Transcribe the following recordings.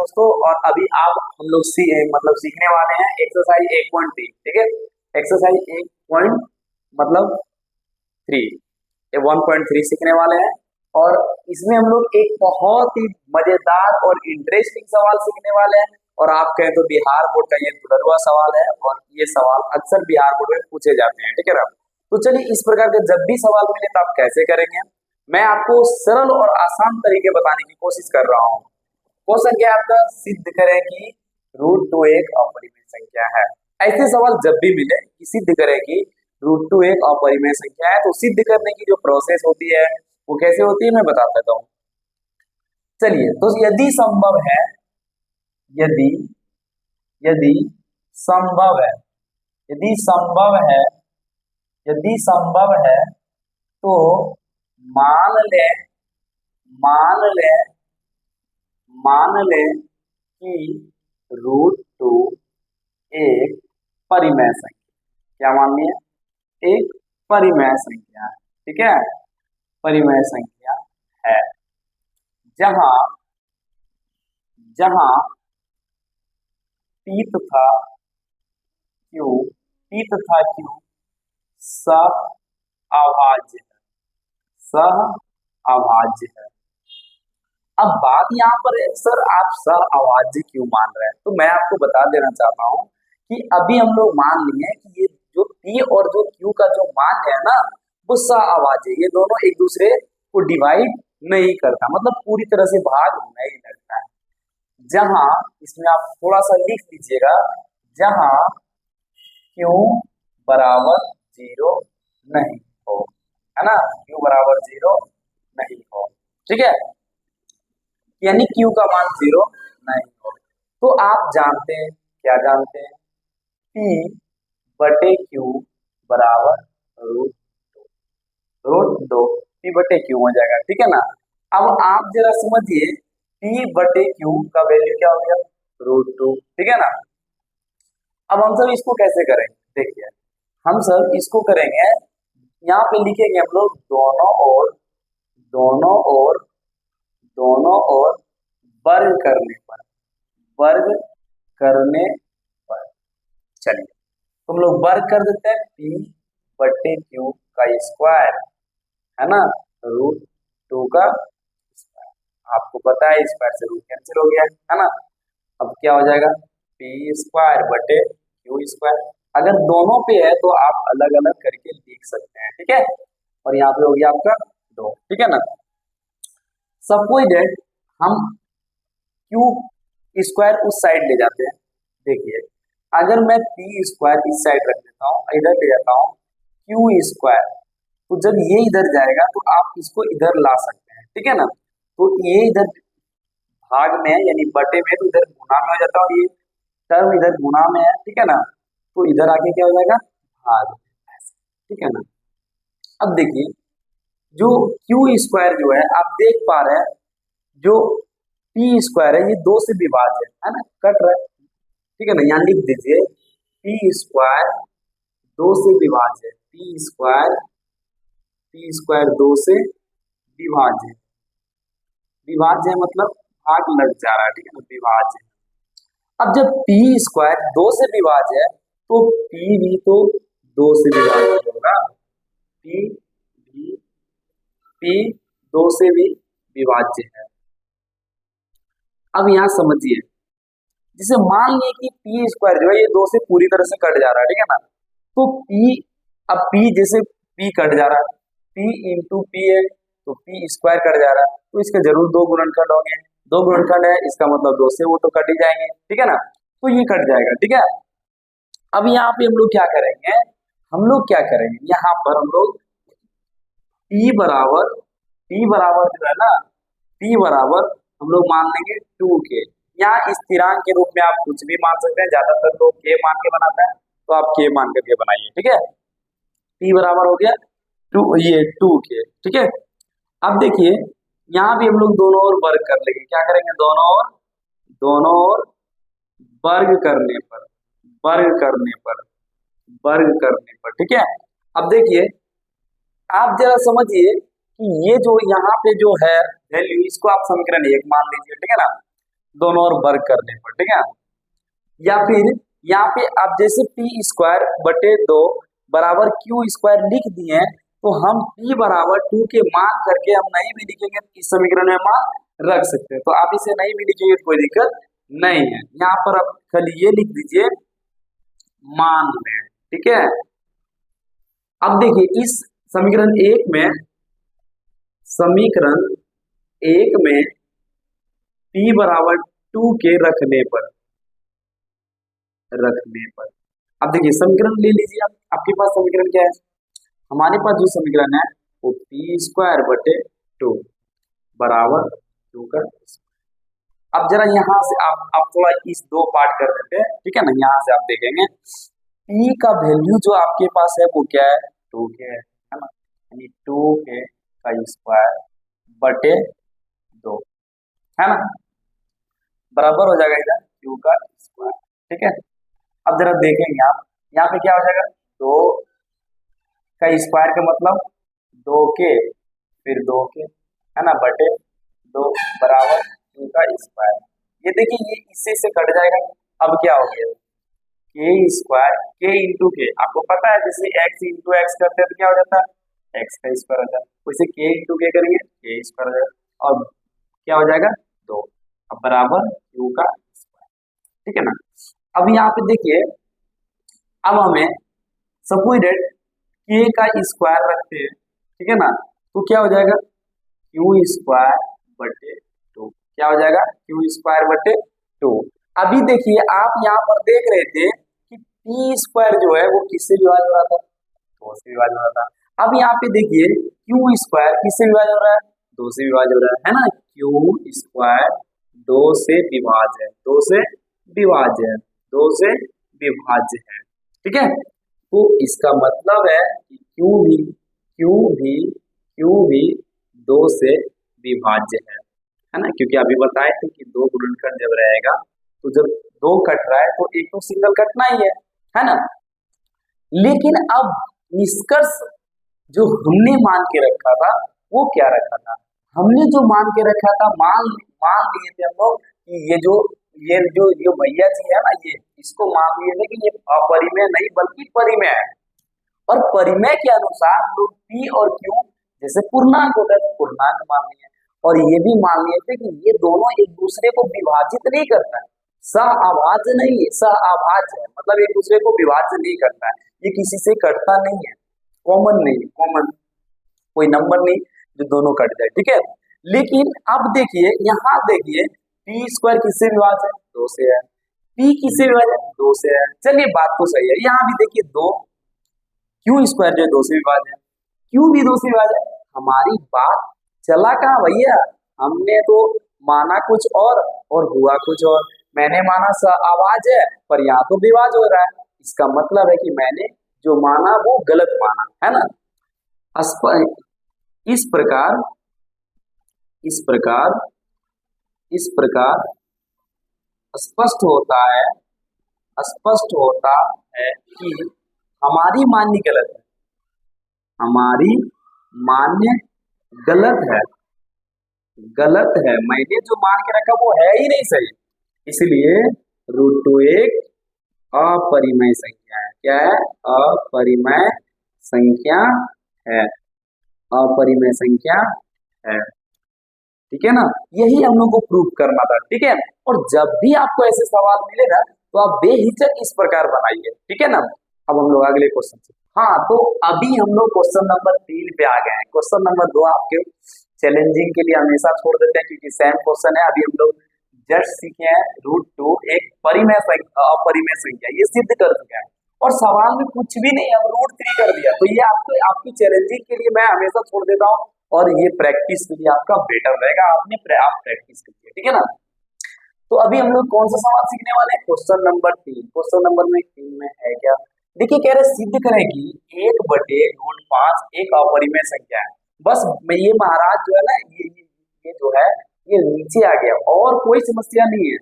दोस्तों। और अभी आप हम लोग मतलब सीखने वाले हैं एक्सरसाइज 1.3। ठीक है, एक्सरसाइज 1 पॉइंट मतलब 3, ये 1.3 सीखने वाले हैं। और इसमें हम लोग एक बहुत ही मजेदार और इंटरेस्टिंग सवाल सीखने वाले हैं। और आप कहें तो बिहार बोर्ड का ये दुलरुआ सवाल है, और ये सवाल अक्सर बिहार बोर्ड में पूछे जाते हैं। ठीक है ना, तो चलिए इस प्रकार के जब भी सवाल मिले तो आप कैसे करेंगे, मैं आपको सरल और आसान तरीके बताने की कोशिश कर रहा हूँ। क्वेश्चन क्या है आपका, सिद्ध करें कि √2 एक अपरिमेय संख्या है। ऐसे सवाल जब भी मिले कि सिद्ध करें कि √2 एक अपरिमेय संख्या है, तो सिद्ध करने की जो प्रोसेस होती है वो कैसे होती है मैं बता देता हूँ। चलिए, तो यदि संभव है, यदि यदि संभव है, यदि संभव है, यदि संभव है तो मान लें, मान लें, मान लें कि √2 एक परिमेय संख्या, क्या मान लिया, एक परिमेय संख्या है। ठीक है, परिमेय संख्या है जहां जहां p तथा q सह अभाज्य है। अब बात यहाँ पर है, सर आप सह अभाज्य क्यों मान रहे हैं, तो मैं आपको बता देना चाहता हूँ कि अभी हम लोग मान लिए कि ये जो p और जो q का जो मान है ना वो सह अभाज्य, ये दोनों एक दूसरे को डिवाइड नहीं करता, मतलब पूरी तरह से भाग नहीं लगता है। जहां, इसमें आप थोड़ा सा लिख लीजिएगा, जहां q बराबर 0 नहीं हो, है ना, q बराबर 0 नहीं हो। ठीक है, यानी q का मान 0 नहीं हो, तो आप जानते हैं, क्या जानते हैं, p/q बराबर √2 p/q हो जाएगा। ठीक है ना, अब आप जरा समझिए, p/q का वैल्यू क्या हो गया, √2। ठीक है ना, अब हम सब इसको कैसे करेंगे, देखिए हम सब इसको करेंगे, यहाँ पे लिखेंगे हम लोग दोनों ओर, दोनों ओर, दोनों ओर वर्ग करने पर, वर्ग करने पर, चलिए तुम लोग वर्ग कर देते हैं, p/q का स्क्वायर, है ना, √2 का स्क्वायर, आपको पता है स्क्वायर से रूट कैंसिल हो गया है ना। अब क्या हो जाएगा, p²/q²। अगर दोनों पे है तो आप अलग अलग करके लिख सकते हैं। ठीक है, और यहाँ पे हो गया आपका 2। ठीक है ना, सपोज दैट हम q² उस साइड ले जाते हैं। देखिए अगर मैं p² इस साइड रख देता हूँ, इधर ले जाता हूँ q², तो जब ये इधर जाएगा तो आप इसको इधर ला सकते हैं। ठीक है ना, तो ये इधर भाग में है यानी बटे में, तो इधर गुणा में हो जाता है, और ये टर्म इधर गुणा में है। ठीक है ना, तो इधर आके क्या हो जाएगा, भाग। ठीक है ना, अब देखिए जो q² जो है आप देख पा रहे हैं, जो p² है ये 2 से विभाज्य है ना, कट रहा है। ठीक है ना, यहाँ लिख दीजिए p² 2 से विभाज्य, p² 2 से विभाज्य, विभाज्य मतलब भाग लग जा रहा है। ठीक है ना, विभाज्य। अब जब p² 2 से विभाज्य है तो p भी तो 2 से विभाज्य होगा, p 2 से भी विभाज्य है। अब यहाँ समझिए, जिसे मान लिए कि p² जो है ये 2 से पूरी तरह से कट जा रहा है। ठीक है ना, तो अब p जैसे p कट जा रहा है, p इंटू p है तो p² कट जा रहा है, तो इसके जरूर 2 गुणनखंड होंगे, 2 गुणनखंड है इसका मतलब 2 से वो तो कट ही जाएंगे। ठीक है ना, तो ये कट जाएगा। ठीक है, अब यहाँ पे हम लोग क्या करेंगे, हम लोग क्या करेंगे, यहाँ पर हम लोग p बराबर जो है ना, p बराबर हम लोग मान लेंगे 2k। यहाँ स्थिरांक के रूप में आप कुछ भी मान सकते हैं, ज्यादातर लोग k मान के बनाता है, तो आप k मान करके बनाइए। ठीक है, p बराबर हो गया 2k। ठीक है, अब देखिए यहाँ भी हम लोग दोनों ओर वर्ग कर लेंगे, क्या करेंगे, दोनों ओर वर्ग करने पर, वर्ग करने पर, वर्ग करने पर। ठीक है, अब देखिए आप जरा समझिए कि ये जो यहाँ पे जो है वैल्यू, इसको आप समीकरण 1 मान लीजिए। ठीक है ना, दोनों ओर वर्ग करने पर, ठीक है। या फिर यहाँ पे आप जैसे पी स्क्वायर बटे 2 बराबर क्यू स्क्वायर लिख दिए, तो हम p बराबर 2 के मान करके हम नहीं भी लिखेंगे तो इस समीकरण में मान रख सकते हैं। तो आप इसे नहीं भी लिखेंगे तो कोई दिक्कत नहीं है। यहाँ पर आप खाली ये लिख दीजिए मान में, ठीक है। अब देखिए इस समीकरण एक में p बराबर 2 के रखने पर अब देखिए समीकरण ले लीजिए आप, आपके पास समीकरण क्या है, हमारे पास जो समीकरण है वो पी स्क्वायर बटे 2 बराबर 2 का। अब जरा यहाँ से आप थोड़ा इस दो पार्ट कर देते हैं, ठीक है ना। यहाँ से आप देखेंगे p का वैल्यू जो आपके पास है वो क्या है, 2 के है ना, यानी 2 के का स्क्वायर बटे 2 है ना, बराबर हो जाएगा इधर q का स्क्वायर, ठीक है। अब जरा देखेंगे आप यहाँ पे क्या हो जाएगा, 2 का स्क्वायर का मतलब 2 के फिर 2 के है ना बटे 2 बराबर 2 का स्क्वायर। ये देखिए ये इससे से कट जाएगा। अब क्या हो गया, के स्क्वायर के इंटू के, आपको पता है जैसे एक्स इंटू एक्स करते हैं तो क्या हो जाता है एक्स का स्क्वायर हो जाता है, वैसे के इंटू के करेंगे के स्क्वायर हो जाएगा और क्या हो जाएगा 2 अब बराबर क्यू का स्क्वायर, ठीक है ना। अब यहाँ पे देखिए अब हमें सपोज दैट के का स्क्वायर रखते हैं, ठीक है ना, तो क्या हो जाएगा क्यू स्क्वायर बटे 2, क्या हो जाएगा क्यू स्क्वायर बटे 2। अभी देखिए आप यहाँ पर देख रहे थे कि पी स्क्वायर जो है वो किससे विभाज्य हो रहा था, 2 से विभाज्य हो रहा था। अब यहाँ पे देखिए क्यू स्क्वायर किससे विभाज्य हो रहा है, 2 से विभाज्य हो रहा है ना, क्यू स्क्वायर 2 से विभाज्य है, 2 से विभाज्य है, 2 से विभाज्य है, ठीक है। तो इसका मतलब है कि क्यू भी 2 से विभाज्य है ना, क्योंकि अभी बताए थे कि 2 गुणनखंड जब रहेगा तो जब 2 कट रहा है तो एक तो सिंगल कटना ही है ना। लेकिन अब निष्कर्ष जो हमने मान के रखा था वो क्या रखा था, हमने जो मान के रखा था मान लिए थे हम लोग कि ये जो भैया जी है ना, ये इसको मान लिए थे कि ये अपरिमेय नहीं बल्कि परिमेय है, और परिमेय के अनुसार हम लोग पी और क्यू जैसे पूर्णांक होता है तो पूर्णांक मान लिए, और ये भी मान लिए थे कि ये दोनों एक दूसरे को विभाजित नहीं करता है, सहअभाज्य नहीं है, सहअभाज्य है मतलब एक दूसरे को विभाज्य नहीं करता है, ये किसी से कटता नहीं है, कॉमन नहीं है, कॉमन कोई नंबर नहीं जो दोनों कट जाए, ठीक है। लेकिन अब देखिए यहाँ देखिए पी स्क्वायर किससे विभाज्य है, 2 से है, पी किससे विभाज्य है, 2 से है, चलिए बात तो सही है। यहाँ भी देखिए 2 क्यू स्क्वायर जो है 2 से विभाज्य है, क्यू भी 2 से विभाज्य है। हमारी बात चला कहाँ भैया, हमने तो माना कुछ और हुआ कुछ और, मैंने माना सहअभाज्य है पर यहाँ तो विभाज्य हो रहा है, इसका मतलब है कि मैंने जो माना वो गलत माना है ना। इस प्रकार स्पष्ट होता है कि हमारी मान्य गलत है, हमारी मान्य गलत है, मैंने जो मान के रखा वो है ही नहीं सही, इसलिए √2 एक अपरिमेय संख्या है। क्या है, अपरिमेय संख्या है, अपरिमेय संख्या है, ठीक है ना। यही हम लोग को प्रूव करना था, ठीक है। और जब भी आपको ऐसे सवाल मिलेगा तो आप बेहिचक इस प्रकार बनाइए, ठीक है ना। अब हम लोग अगले क्वेश्चन से, हाँ तो अभी हम लोग क्वेश्चन नंबर 3 पे आ गए हैं। क्वेश्चन नंबर 2 आपके चैलेंजिंग के लिए हमेशा छोड़ देते हैं क्योंकि सेम क्वेश्चन है। अभी हम लोग जस्ट सीखे हैं √2 एक अपरिमेय संख्या, ये सिद्ध कर चुका है और सवाल में कुछ भी नहीं, अब √3 कर दिया, तो ये आपकी चैलेंजिंग के लिए मैं हमेशा छोड़ देता हूँ और ये प्रैक्टिस के लिए आपका बेटर रहेगा, आप प्रैक्टिस कीजिए, ठीक है ना। तो अभी हम लोग कौन सा सवाल सीखने वाले हैं, क्वेश्चन नंबर 3। क्वेश्चन नंबर 3 में है क्या, देखिए कह रहे सिद्ध करें कि 1/√5 एक अपरिमेय संख्या है। बस ये महाराज जो है ना, ये जो है ये नीचे आ गया और कोई समस्या नहीं है,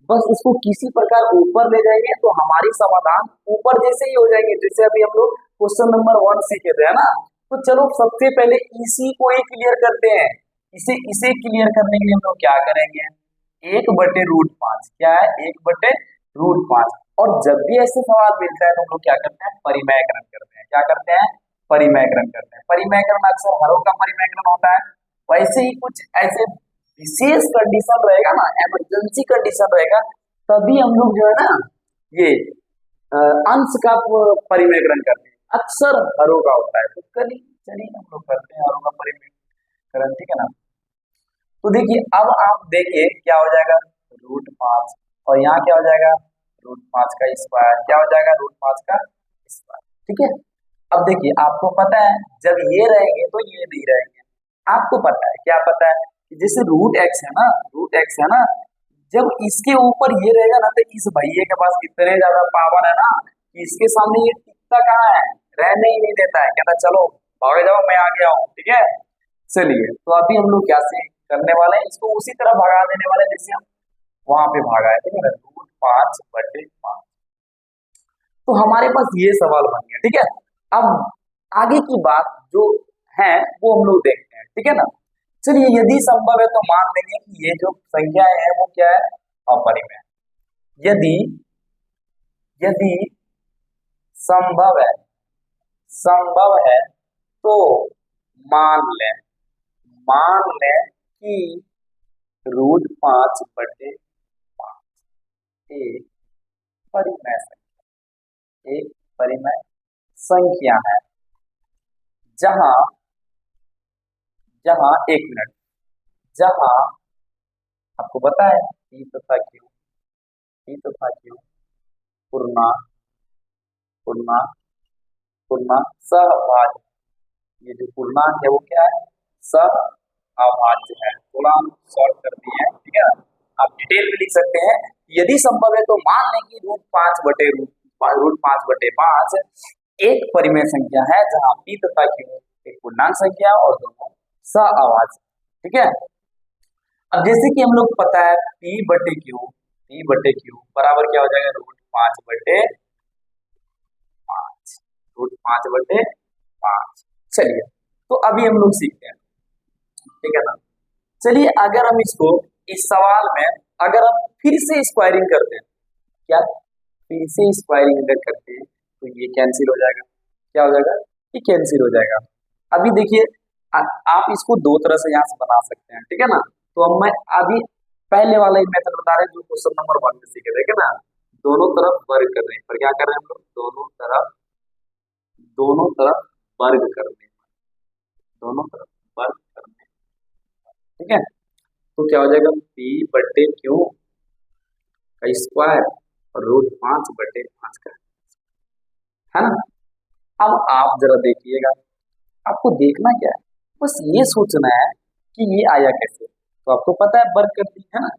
बस इसको किसी प्रकार ऊपर ले जाएंगे तो हमारी समाधान ऊपर जैसे ही हो जाएंगे, जैसे अभी हम लोग क्वेश्चन नंबर 1 सीखे थे, है ना। तो चलो सबसे पहले इसी को ही क्लियर करते हैं। इसे क्लियर करने के लिए हम लोग क्या करेंगे, 1/√5 क्या है, 1/√5। और जब भी ऐसे सवाल मिलता है तो हम लोग क्या करते हैं, परिमयकरण करते हैं। क्या करते हैं, परिमयकरण करते हैं। परिमयकरण अक्सर हरों का परिमयकरण होता है। वैसे ही कुछ ऐसे विशेष कंडीशन रहेगा ना, इमरजेंसी कंडीशन रहेगा, तभी हम लोग जो है ना ये अंश का परिमयकरण करते हैं। अक्सर हरों का होता है। तो चलिए हम लोग करते हैं हरों का परिमयकरण, ठीक है ना। तो देखिए अब आप देखिए क्या हो जाएगा, √5 और यहाँ क्या हो जाएगा, √5 का स्क्वायर। क्या हो जाएगा, √5 का स्क्वायर, ठीक है। अब देखिए आपको पता है जब ये रहेंगे तो ये नहीं रहेंगे। आपको पता है, क्या पता है कि जैसे √x है ना, √x है ना, जब इसके ऊपर ये रहेगा ना तो इस भैये के पास इतने ज्यादा पावर है ना कि इसके सामने ये टिकता कहाँ है, रहने ही नहीं देता है। कहता चलो भाग जाओ, मैं आ गया हूँ, ठीक है। चलिए तो अभी हम लोग क्या से करने वाले हैं, इसको उसी तरह भगा देने वाले हैं जैसे हम वहां पे भागा है, ठीक है ना, √5/5। तो हमारे पास ये सवाल बन गया, ठीक है। अब आगे की बात जो है वो हम लोग देखते हैं, ठीक है ना। चलिए यदि संभव है तो मान लेंगे कि ये जो संख्याएं हैं वो क्या है, अपरिमेय। यदि यदि संभव है, संभव है तो मान लें, मान लें कि √5/5 एक परिमेय संख्या, एक परिमेय संख्या है जहां जहां एक मिनट, जहां आपको पता है पी तथा क्यू पूर्णांक पूर्णांक पूर्णांक सहभाज्य। ये जो पूर्णांक है वो क्या है, सहअभाज्य है। थोड़ा हम शॉर्ट कर दिए हैं, ठीक है। आप डिटेल में लिख सकते हैं। यदि संभव है तो मान लें कि √5/5 एक परिमेय संख्या है जहां पी तथा क्यू एक पूर्णांक संख्या और दोनों सहअभाज्य, ठीक है। अब जैसे कि हम लोग पता है P/Q बराबर क्या हो जाएगा, √5/5। चलिए तो अभी हम लोग सीखते हैं, ठीक है ना। चलिए अगर हम इसको इस सवाल में अगर हम फिर से स्क्वायरिंग करते हैं, क्या फिर से स्क्वायरिंग अगर करते हैं तो ये कैंसिल हो जाएगा। क्या हो जाएगा, ये कैंसिल हो जाएगा। अभी देखिए आप इसको दो तरह से यहाँ से बना सकते हैं, ठीक है ना। तो अब मैं अभी पहले वाला ही मेथड बता रहे हैं जो क्वेश्चन नंबर 1 में सीखे थे, ठीक है ना। दोनों तरफ वर्ग कर रहे हैं, पर क्या कर रहे हैं हम लोग, दोनों तरफ वर्ग करने, दोनों तरफ वर्ग करने, ठीक है। तो क्या हो जाएगा, P/Q का स्क्वायर और √5/5 का, है ना। अब आप जरा देखिएगा, आपको देखना क्या है, बस ये सोचना है कि ये आया कैसे। तो आपको पता है वर्ग कर दी है ना।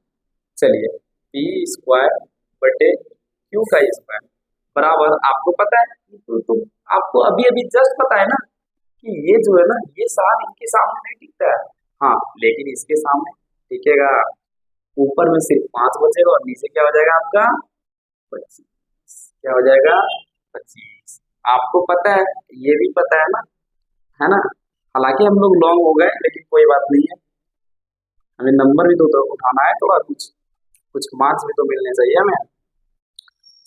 चलिए P² का स्क्वायर बराबर, आपको पता है तो आपको अभी अभी जस्ट पता है ना कि ये जो है ना ये साल इनके सामने नहीं टिकता है। हाँ लेकिन इसके सामने टिकेगा। ऊपर में सिर्फ 5 बचेगा और नीचे क्या हो जाएगा आपका 25। क्या हो जाएगा 25। आपको पता है, ये भी पता है ना। हालांकि हम लोग लॉन्ग हो गए लेकिन कोई बात नहीं है, हमें नंबर भी तो उठाना है, थोड़ा कुछ कुछ मार्क्स भी तो मिलने चाहिए हमें।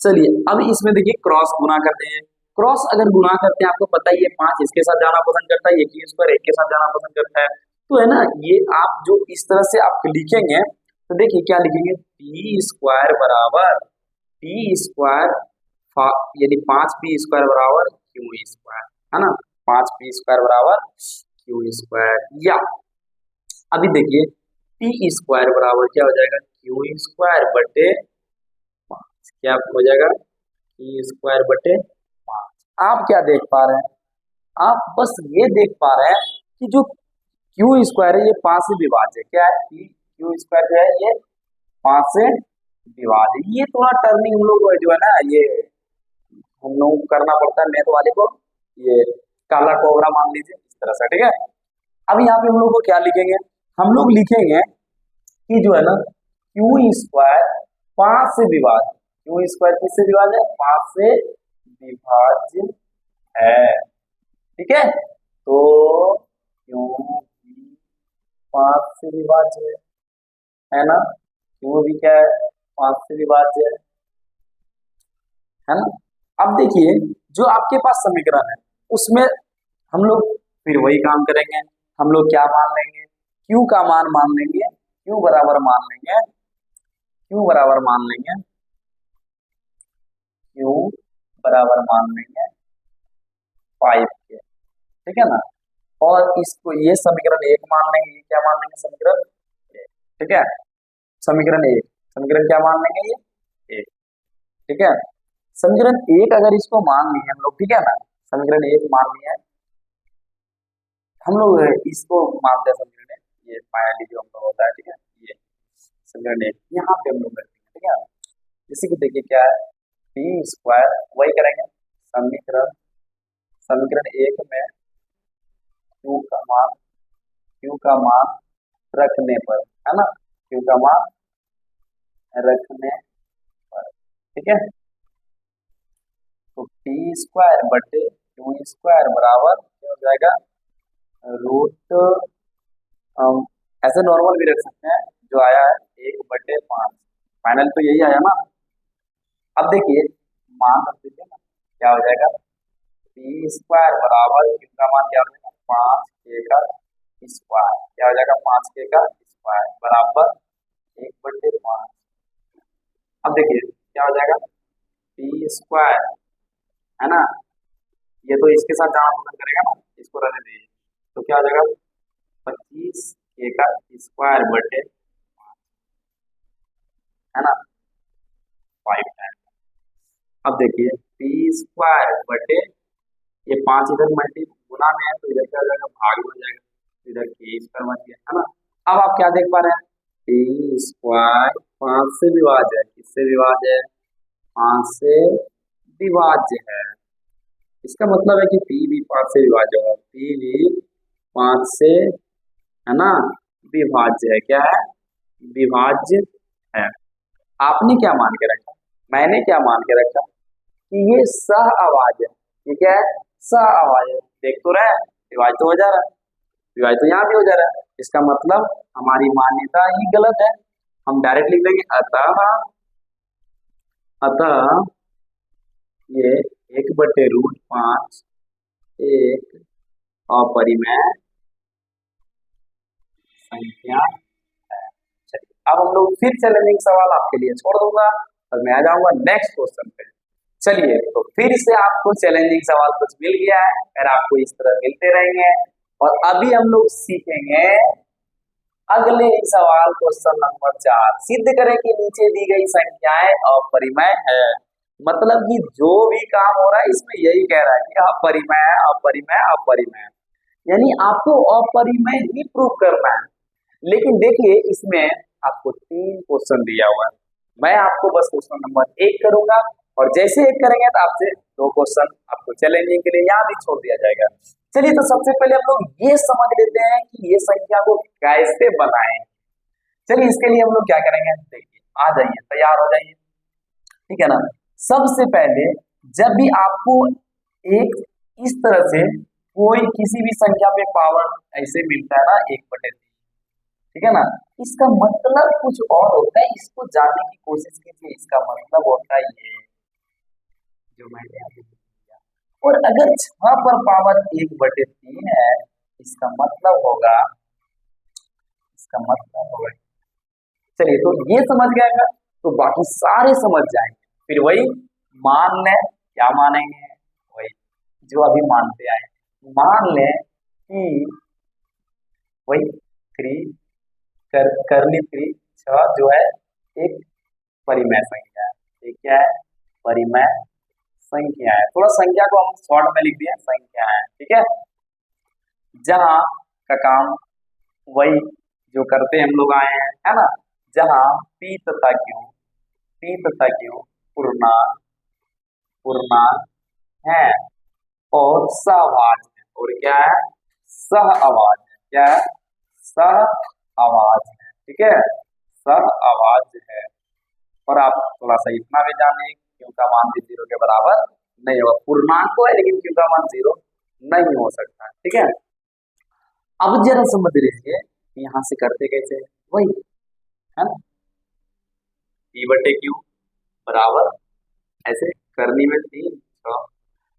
चलिए अब इसमें देखिए क्रॉस गुना करते हैं। क्रॉस अगर गुना करते हैं आपको पता ही है 5 इसके साथ जाना पसंद करता है, ये क्यू स्क्वायर एक के साथ जाना पसंद करता है। तो है ना ये आप जो इस तरह से आप लिखेंगे तो देखिए क्या लिखेंगे, P² बराबर P², यानी 5P² बराबर Q², है ना। 5P² बराबर Q², या अभी देखिए P² बराबर क्या हो जाएगा, Q²/5। क्या हो जाएगा, P²/5। आप क्या देख पा रहे हैं, आप बस ये देख पा रहे हैं कि जो Q² है ये 5 से विभाज्य है। क्या है, Q² जो है ये 5 से विभाज्य। ये थोड़ा टर्निंग हम लोग जो है ना ये हम लोग को करना पड़ता है मैथ वाले को, ये काला कोबरा मान लीजिए इस तरह से, ठीक है। अब यहाँ पे हम लोग को क्या लिखेंगे, हम लोग लिखेंगे कि जो है ना Q² 5 से विभाज्य, Q² किससे विभाज्य है, 5 से विभाज्य है, ठीक है। तो क्योंकि 5 से विभाज्य है ना, क्यू भी क्या है, 5 से विभाज्य है ना। अब देखिए जो आपके पास समीकरण है उसमें हम लोग फिर वही काम करेंगे। हम लोग क्या मान लेंगे, क्यू का मान लेंगे, क्यू बराबर मान लेंगे, क्यू बराबर मान लेंगे, क्यू बराबर मान लेंगे 5 के, ठीक है ना। और इसको ये समीकरण एक मान लेंगे, ये क्या मान लेंगे, समीकरण एक, ठीक है। समीकरण एक, समीकरण क्या मान लेंगे, ये एक, ठीक है। समीकरण एक अगर इसको मान लिए हम लोग, ठीक है ना, समीकरण एक मान लिया हम लोग, इसको मानते हैं समीकरण एक, ये फाइनली जो हम लोग होता है, ठीक है, ये समीकरण एक यहाँ पे हम लोग करते हैं, ठीक है। इसी को देखिए क्या है, पी स्क्वायर, वही करेंगे समीकरण, समीकरण एक में क्यू का मान रखने पर, है ना, क्यू का मान रखने पर, ठीक है। तो टी स्क्वायर बटे क्यू स्क्वायर बराबर क्या हो जाएगा, रूट, ऐसे नॉर्मल भी रख सकते हैं, जो आया है 1/5, फाइनल तो यही आया ना। अब देखिए मान रख दीजिए ना, क्या हो जाएगा, टी स्क्वायर बराबर क्यू का मान क्या हो जाएगा, 5k का स्क्वायर, क्या हो जाएगा, 5k का स्क्वायर बराबर 1/5। अब देखिए क्या हो जाएगा, टी स्क्वायर, है ना, ये तो इसके साथ जाना पसंद करेगा ना, इसको रहने दीजिए, तो क्या हो जाएगा 25k का स्क्वायर बटे, है ना, 5 टाइम। अब देखिए पी स्क्वायर बटे, ये 5 इधर मल्टी गुना में है तो इधर क्या हो जाएगा, भाग में हो जाएगा, इधर के स्क्वायर बच गया, है ना। अब आप क्या देख पा रहे हैं, टी स्क्वायर 5 से विभाज्य है, किससे विभाज्य है, 5 से विभाज्य है। इसका मतलब है कि पी भी 5 से विभाज्य होगा, पी भी 5 से, है ना, विभाज्य है, क्या है, विभाज्य है। आपने क्या मान के रखा, मैंने क्या मान के रखा कि ये सह आवाज है, ये क्या है, सह आवाज है, देख तो रहे हैं विभाज्य तो हो जा रहा है, विभाज्य तो यहाँ भी हो जा रहा है, इसका मतलब हमारी मान्यता ही गलत है। हम डायरेक्ट लिख देंगे अतः, अतः ये 1/√5 एक अपरिमेय संख्या है। चलिए अब हम लोग फिर चैलेंजिंग सवाल आपके लिए छोड़ दूंगा और मैं आ जाऊंगा नेक्स्ट क्वेश्चन पे। चलिए तो फिर से आपको चैलेंजिंग सवाल कुछ मिल गया है, अगर आपको इस तरह मिलते रहेंगे। और अभी हम लोग सीखेंगे अगले सवाल, क्वेश्चन नंबर 4, सिद्ध करें कि नीचे दी गई संख्याएं अपरिमेय है। मतलब कि जो भी काम हो रहा है इसमें यही कह रहा है कि अपरिमेय है, अपरिमेय, अपरिमेय, यानी आपको अपरिमेय ही प्रूव करना है। लेकिन देखिए इसमें आपको 3 क्वेश्चन दिया हुआ है, मैं आपको बस क्वेश्चन नंबर 1 करूंगा और जैसे 1 करेंगे तो आपसे 2 क्वेश्चन आपको चैलेंजिंग के लिए यहाँ भी छोड़ दिया जाएगा। चलिए तो सबसे पहले हम लोग ये समझ लेते हैं कि ये संख्या को कैसे बनाएं। चलिए इसके लिए हम लोग क्या करेंगे, देखिए आ जाइए, तैयार हो जाइए, ठीक है ना। सबसे पहले जब भी आपको एक इस तरह से कोई किसी भी संख्या पे पावर ऐसे मिलता है ना 1/3, ठीक है ना, इसका मतलब कुछ और होता है, इसको जानने की कोशिश कीजिए। इसका मतलब होता है ये जो मैंने अभी किया, और अगर 6 पर पावर 1/3 है, इसका मतलब होगा, इसका मतलब होगा, चलिए तो ये समझ गएगा तो बाकी सारे समझ जाएंगे। फिर वही मान लें, क्या मानेंगे, वही जो अभी मानते आए, मान लें कि वही 3 करली 3 6 जो है एक परिमेय संख्या है, ये क्या है, परिमेय संख्या है। थोड़ा संख्या को हम शॉर्ट में लिख दिया, संख्या है, ठीक है। जहां का काम वही जो करते हम लोग आए हैं, है ना, जहां पी तथा क्यू पूर्णांक, पूर्णांक है और सहभाज्य है, और क्या है, सह आवाज है, क्या है, सह आवाज है, ठीक है, सह आवाज है। और आप थोड़ा सा इतना भी जान लें, क्यू का मान भी 0 के बराबर नहीं होगा, पूर्णांक तो है लेकिन क्यू का मान 0 नहीं हो सकता, ठीक है। अब जरा समझ लीजिए यहाँ से करते कैसे, वही है ना, पी बटे क्यू बराबर ऐसे करनी में 3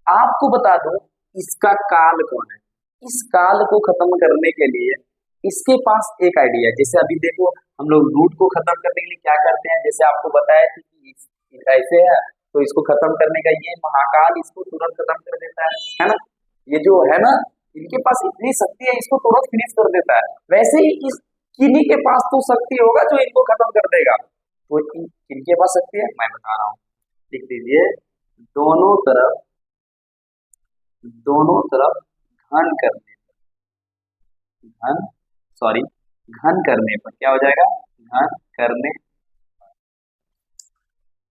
आपको बता दूं इसका काल कौन है। इस काल को खत्म करने के लिए इसके पास एक आइडिया है। जैसे अभी देखो हम लोग रूट को खत्म करने के लिए क्या करते हैं, जैसे आपको बताया कि ऐसे है तो इसको खत्म करने का ये महाकाल इसको तुरंत खत्म कर देता है ना। ये जो है ना इनके पास इतनी शक्ति है इसको तुरंत फिनिश कर देता है। वैसे ही इस किन्हीं के पास तो शक्ति होगा जो इनको खत्म कर देगा। तो इनके पास शक्ति है मैं बता रहा हूँ, लिख दीजिए दोनों तरफ घन करने घन करने पर क्या हो जाएगा, घन करने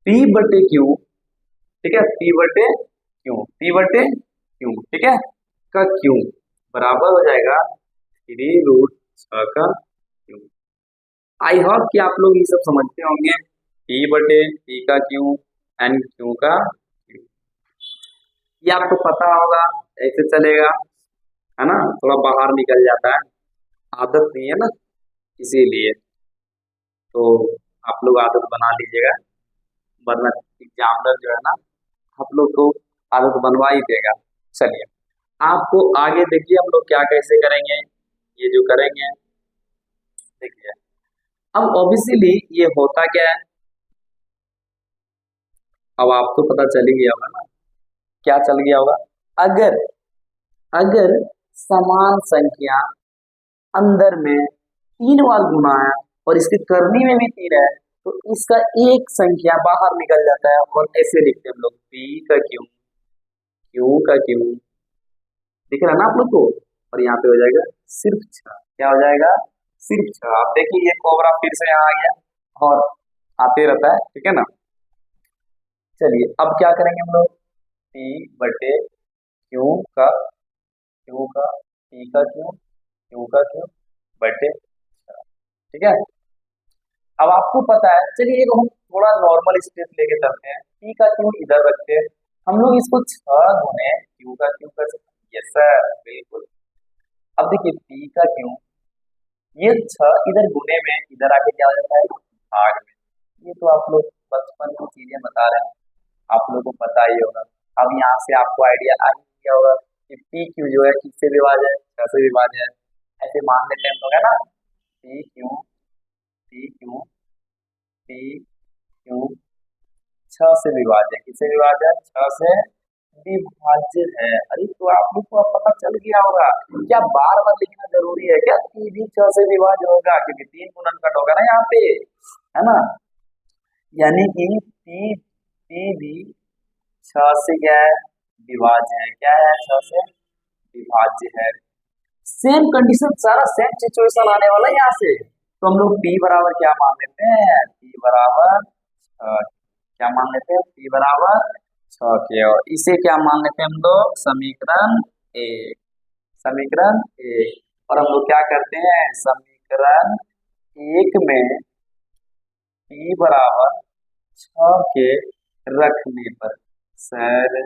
P बटे क्यू, ठीक है, P बटे क्यू, ठीक है, का क्यू बराबर हो जाएगा 3√6 का क्यू। आई होप कि आप लोग ये सब समझते होंगे। P बटे P का क्यू एंड क्यू का क्यू, ये आपको पता होगा, ऐसे चलेगा है ना, थोड़ा बाहर निकल जाता है, आदत नहीं है ना, इसीलिए तो आप लोग आदत बना लीजिएगा, वरना एग्जामिनर जो है ना आप लोग को आदत बनवा ही देगा। चलिए आपको आगे देखिए हम लोग क्या कैसे करेंगे, ये जो करेंगे देखिए। अब ऑब्वियसली ये होता क्या है, अब आपको पता चल ही गया होगा ना, क्या चल गया होगा, अगर समान संख्या अंदर में 3 बार गुना है और इसकी करनी में भी 3 है तो इसका एक संख्या बाहर निकल जाता है और ऐसे लिखते हैं हम लोग P का क्यू, Q का क्यू, दिख रहा है ना आप लोग को, और यहाँ पे हो जाएगा सिर्फ 6, क्या हो जाएगा सिर्फ 6। आप देखिए ये कोबरा फिर से यहाँ आ गया और आते रहता है, ठीक है ना। चलिए अब क्या करेंगे हम लोग, P बटे Q का P का Q का क्यू बटे 6, ठीक है। अब आपको पता है, चलिए हम थोड़ा नॉर्मल स्टेप लेके चलते हैं, P का क्यू इधर रखते हैं, हम लोग इसको 6 गुने Q का क्यू कर सकते हैं। यस सर बिल्कुल। अब देखिए P का क्यू, ये 6 इधर गुने में इधर आके क्या हो जाता है भाग में, ये तो आप लोग बचपन की चीजें बता रहे हैं, आप लोगों को पता ही होगा। अब यहाँ से आपको आइडिया आ ही गया होगा कि P क्यू जो है किससे विभाज्य है, 6 से विभाज्य है। ऐसे मान लेते हैं लोग है ना, P क्यू 6 से विभाज्य, किससे विभाज्य है, 6 से विभाज्य है। अरे तो आप लोग को अब पता चल गया होगा, क्या बार बार लिखना जरूरी है क्या, P भी 6 से विभाज्य होगा क्योंकि 3 गुणनखंड होगा ना यहाँ पे, है ना, यानी कि P भी 6 से क्या है विभाज्य है, क्या है 6 से विभाज्य है। सेम कंडीशन सारा सेम सिचुएशन आने वाला है यहाँ से, तो हम लोग P बराबर क्या मान लेते हैं, P बराबर क्या मान लेते हैं, P बराबर 6 के, और इसे क्या मान लेते हैं हम लोग समीकरण 1, और हम लोग क्या करते हैं समीकरण 1 में P बराबर 6 के रखने पर, सर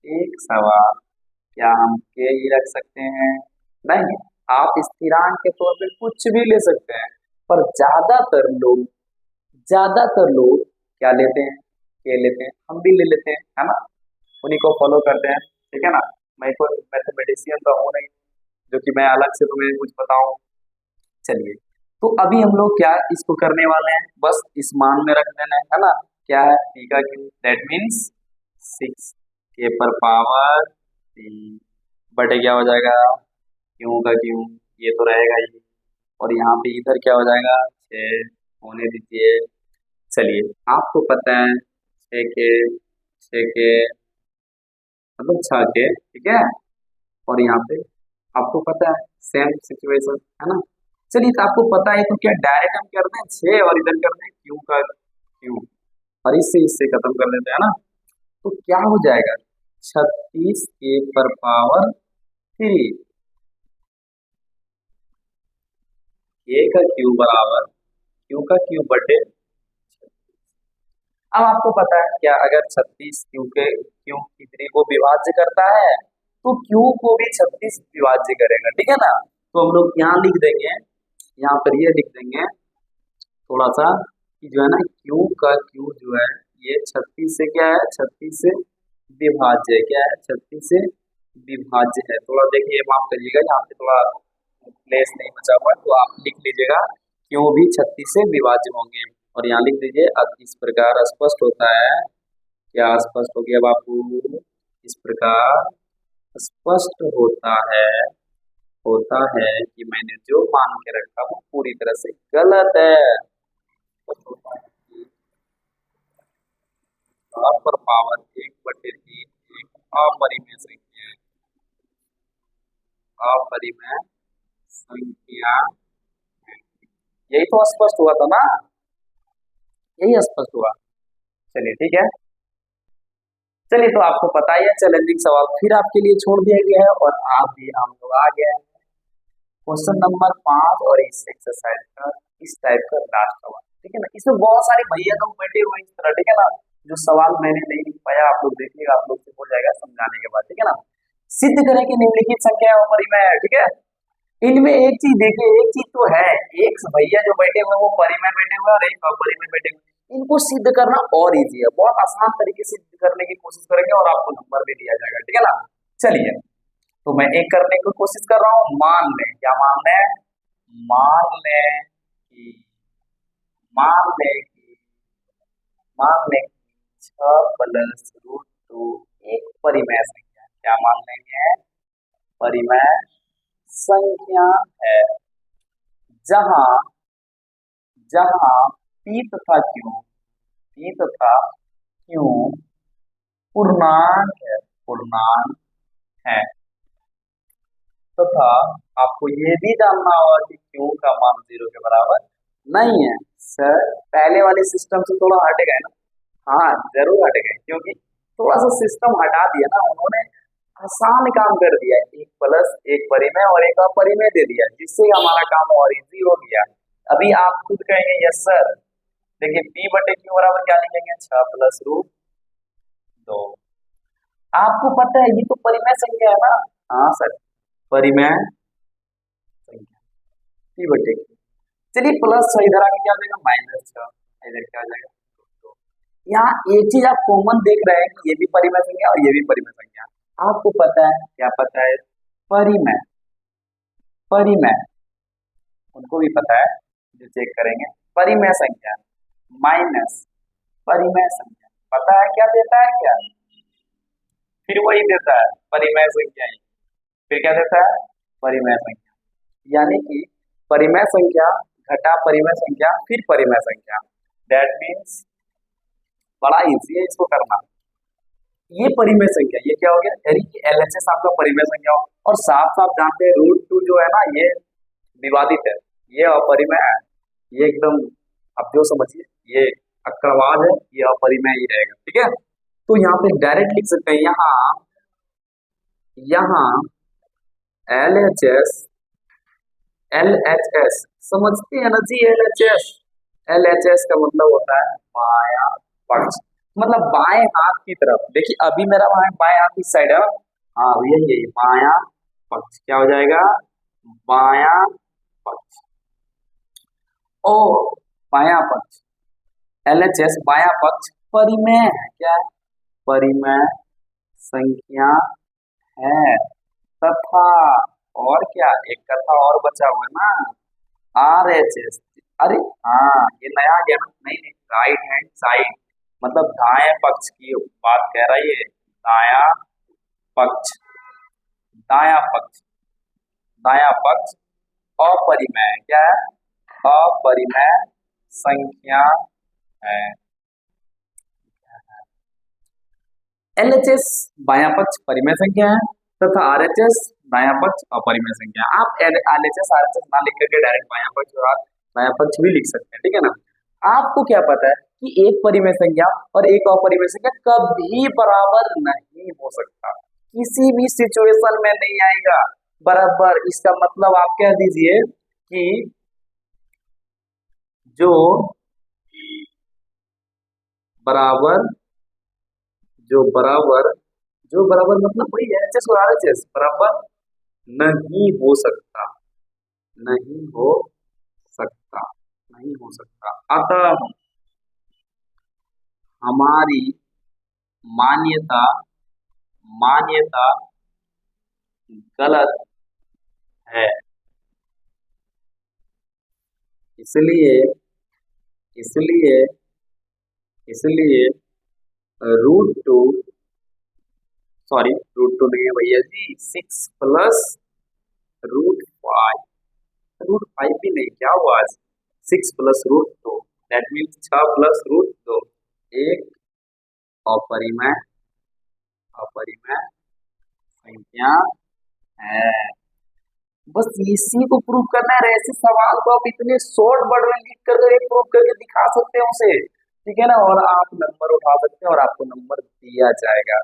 एक सवाल, क्या हम के ही रख सकते हैं, नहीं आप स्थिरांक के तौर पे कुछ भी ले सकते हैं, पर ज्यादातर लोग क्या लेते हैं, के लेते हैं, हम भी ले लेते हैं, है ना, उन्हीं को फॉलो करते हैं, ठीक है ना। मैं कोई मैथमेटिशियन तो हूँ नहीं जो कि मैं अलग से तुम्हें कुछ बताऊं। चलिए तो अभी हम लोग क्या इसको करने वाले हैं, बस इस मान में रख देना है ना, क्या है P का क्यू, दैट मीन्स 6 के पर पावर 3 बटे क्या हो जाएगा क्यू का क्यू, ये तो रहेगा ही, और यहाँ पे इधर क्या हो जाएगा 6 होने दीजिए। चलिए आपको पता है 6 के मतलब 6 के, ठीक है, और यहाँ पे आपको पता है सेम सिचुएशन है ना। चलिए तो आपको पता है तो क्या डायरेक्ट हम करते हैं 6 और इधर करते हैं क्यू का क्यू, और इससे खत्म कर लेते हैं ना, तो क्या हो जाएगा 36 के पर पावर 3, ए का क्यू बराबर क्यू का क्यू बटे। अब आपको पता है क्या, अगर 36 क्यू की 3 को विभाज्य करता है तो क्यू को भी 36 विभाज्य करेगा, ठीक है ना। तो हम लोग यहाँ लिख देंगे, यहाँ पर ये लिख देंगे थोड़ा सा कि जो है ना क्यू का क्यू जो है ये 36 से क्या है, 36 से विभाज्य है। क्या है? 36 से विभाज्य है। थोड़ा देखिए माफ करिएगा, यहाँ पे थोड़ा प्लेस नहीं बचा हुआ है, तो आप लिख लीजिएगा क्यों भी 36 से विभाज्य होंगे। और यहाँ लिख दीजिए अब इस प्रकार स्पष्ट होता है। क्या स्पष्ट हो गया बापू? इस प्रकार स्पष्ट होता है कि मैंने जो मान के रखा वो पूरी तरह से गलत है। स्पष्ट होता है कि r पर पावर 1/3 एक अपरिमेय संख्या है। अपरिमेय संख्या है। यही तो स्पष्ट हुआ था ना, यही स्पष्ट हुआ। चलिए ठीक है, चलिए तो आपको पता ही है, चैलेंजिंग सवाल फिर आपके लिए छोड़ दिया गया है और आप भी हम लोग आ गए हैं क्वेश्चन नंबर 5 और इस एक्सरसाइज का इस टाइप का लास्ट सवाल। ठीक है ना, इसमें बहुत सारे भैया लोग बैठे हुए इस तरह, ठीक है ना, जो सवाल मैंने नहीं लिख पाया आप लोग देखिएगा, आप लोग से हो जाएगा समझाने के बाद। ठीक है ना, सिद्ध करें कि निम्नलिखित संख्या अपरिमेय है। ठीक है, इनमें एक चीज देखिए, एक चीज तो है, एक भैया जो बैठे हुए वो परिमेय बैठे हुए और एक अपरिमेय बैठे हुए, इनको सिद्ध करना और इजी है, बहुत आसान तरीके से सिद्ध करने की कोशिश करेंगे और आपको नंबर भी दिया जाएगा। ठीक है ना, चलिए तो मैं एक करने की कोशिश कर रहा हूँ। मान लें, क्या मान लें? मान लें कि मान लें कि मान लें कि 6 + √2 एक परिमेय संख्या है। क्या मान लेंगे? परिमेय संख्या है, जहां जहां p तथा q पूर्णांक है तथा आपको ये भी जानना होगा कि क्यू का मान 0 के बराबर नहीं है। सर पहले वाले सिस्टम से थोड़ा हट गए ना? हाँ जरूर हट गए, क्योंकि थोड़ा सा सिस्टम हटा दिया ना उन्होंने, आसान काम कर दिया, 1 + 1 परिमेय और एक अपरिमेय दे दिया, जिससे हमारा काम और इजी हो गया। अभी आप खुद कहेंगे यस सर, देखिए p/q बराबर क्या लिखेंगे? 6 + √2। आपको पता है ये तो परिमेय संख्या है ना? हाँ सर, परिमेय संख्या p/q। चलिए प्लस इधर आके क्या हो जाएगा? -6। इधर क्या हो जाएगा? तो यहाँ एक चीज आप कॉमन देख रहे हैं कि ये भी परिमेय संख्या और ये भी परिमेय संख्या। आपको पता है, क्या पता है? परिमेय परिमेय उनको भी पता है जो चेक करेंगे। परिमेय संख्या माइनस परिमेय संख्या पता है क्या देता है? क्या फिर वही देता है, परिमेय संख्या ही। फिर क्या देता है? परिमेय संख्या। यानी कि परिमेय संख्या घटा परिमेय संख्या फिर परिमेय संख्या। दैट मीन्स बड़ा इजी है इसको करना। ये परिमेय संख्या, ये क्या हो गया? यानी कि LHS आपका परिमेय संख्या हो, और साफ साफ जानते हैं √2 जो है ना ये विवादित है, ये अपरिमेय है, ये एकदम आप जो समझिए ये अक्कड़वाद है, ये अपरिमेय ही रहेगा। ठीक है, तो यहाँ पे डायरेक्ट लिख सकते हैं, यहाँ LHS समझते हैं ना जी? LHS का मतलब होता है बायां पक्ष, मतलब बाएं हाथ की तरफ। देखिए अभी मेरा बाएं हाथ इस साइड है, हाँ यही बायां पक्ष क्या हो जाएगा? बायां पक्ष और बायां पक्ष LHS बायां पक्ष परिमेय है। क्या है? परिमेय संख्या है तथा, और क्या एक कथा और बचा हुआ है ना, RHS। अरे हाँ ये नया आ गया ना? नहीं, राइट हैंड साइड, मतलब दाएं पक्ष की बात कह रही है। दाया पक्ष दाया पक्ष दाया पक्ष अपरिमेय। क्या है? अपरिमेय संख्या है। LHS बायां पक्ष परिमेय संख्या है तथा RHS दायां पक्ष अपरिमेय संख्या। आप LHS RHS ना लिख करके डायरेक्ट बायां पक्ष और दायां पक्ष भी लिख सकते हैं। ठीक है ना, आपको क्या पता है कि एक परिमेय संख्या और एक अपरिमेय संख्या कभी बराबर नहीं हो सकता, किसी भी सिचुएशन में नहीं आएगा बराबर। इसका मतलब आप कह दीजिए कि जो बराबर जो बराबर मतलब वही LHS और RHS बराबर नहीं हो सकता, नहीं हो सकता। अतः हमारी मान्यता मान्यता गलत है, इसलिए इसलिए इसलिए रूट 2, सॉरी रूट 2 नहीं है भैया जी, 6 + √5, √5 भी नहीं, क्या हुआ आज, 6 + √2, दैट मीन्स 6 + √2, एक अपरिमेय अपरिमेय संख्या है। बस इसी को प्रूव करना है। ऐसे सवाल को आप इतने शॉर्ट वर्ड में लिख कर एक प्रूव करके दिखा सकते हैं उसे, ठीक है ना, और आप नंबर उठा सकते हैं और आपको नंबर दिया जाएगा,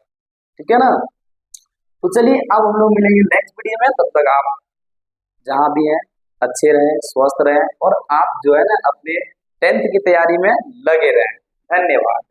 ठीक है ना। तो चलिए अब हम लोग मिलेंगे नेक्स्ट वीडियो में, तब तक आप जहां भी हैं अच्छे रहें, स्वस्थ रहें, और आप जो है ना अपने 10th की तैयारी में लगे रहें। धन्यवाद।